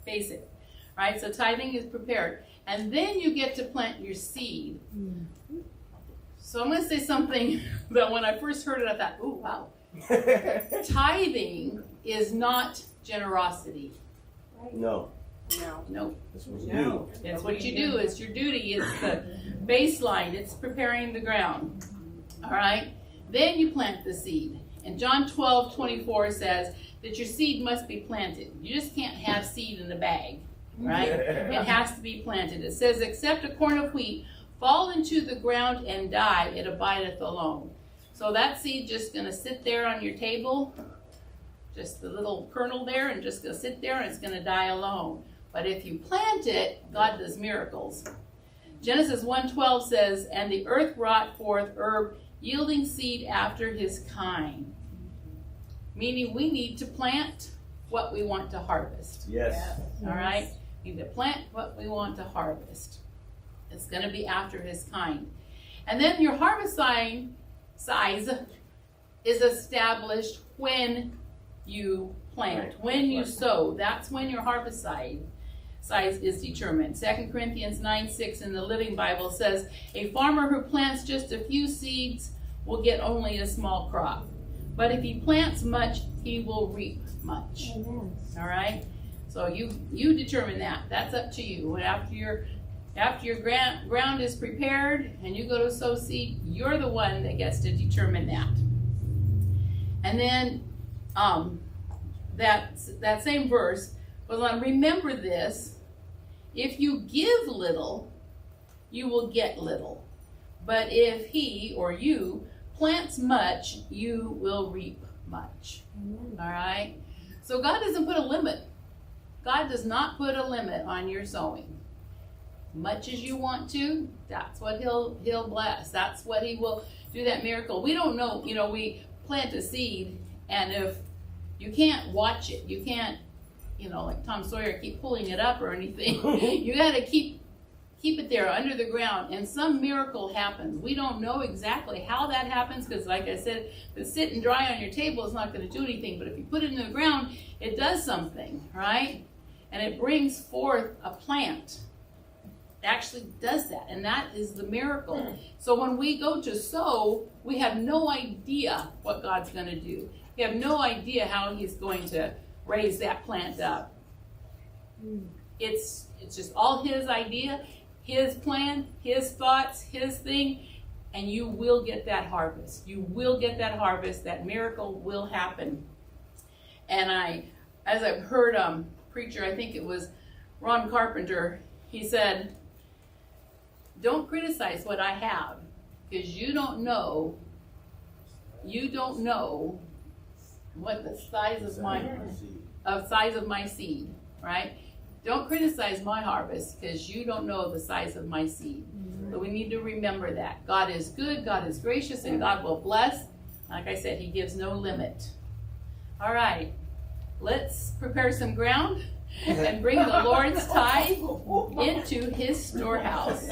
basic. Right? So tithing is prepared. And then you get to plant your seed. So I'm going to say something that when I first heard it, I thought, ooh, wow. Tithing is not generosity. No. No. That's what you do. It's what you do. It's your duty. It's the baseline. It's preparing the ground. All right? Then you plant the seed. And John 12:24 says that your seed must be planted. You just can't have seed in a bag, right? It has to be planted. It says, except a corn of wheat fall into the ground and die, it abideth alone. So that seed just going to sit there on your table, just the little kernel there, and just going to sit there and it's going to die alone. But if you plant it, God does miracles. Genesis 1:12 says, and the earth brought forth herb, yielding seed after his kind. Meaning we need to plant what we want to harvest. Yes. All right? We need to plant what we want to harvest. It's going to be after his kind. And then your harvest size is established when you plant, when you sow. That's when your harvest size is determined. 2 Corinthians 9:6 in the Living Bible says, a farmer who plants just a few seeds will get only a small crop. But if he plants much, he will reap much. Amen. All right? So you determine that. That's up to you. And after your ground is prepared and you go to sow seed, you're the one that gets to determine that. And then that same verse goes on, remember this, if you give little, you will get little. But if he or you plants much, you will reap much. Amen. All right? So God doesn't put a limit. God does not put a limit on your sowing. Much as you want to, that's what he'll bless. That's what he will do, that miracle. We don't know, we plant a seed, and if you can't watch it, you can't, like Tom Sawyer, keep pulling it up or anything. You got to keep it there under the ground, and some miracle happens. We don't know exactly how that happens, because like I said, if it's sitting dry on your table, it's not going to do anything. But if you put it in the ground, it does something, right? And it brings forth a plant. It actually does that, and that is the miracle. So when we go to sow, we have no idea what God's going to do. We have no idea how he's going to raise that plant up. It's just all his idea, his plan, his thoughts, his thing, and you will get that harvest. You will get that harvest. That miracle will happen. And as I've heard preacher, I think it was Ron Carpenter, he said, don't criticize what I have, because you don't know what the size of my seed, right? Don't criticize my harvest, because you don't know the size of my seed. So we need to remember that. God is good, God is gracious, and God will bless. Like I said, he gives no limit. All right, let's prepare some ground and bring the Lord's tithe into his storehouse.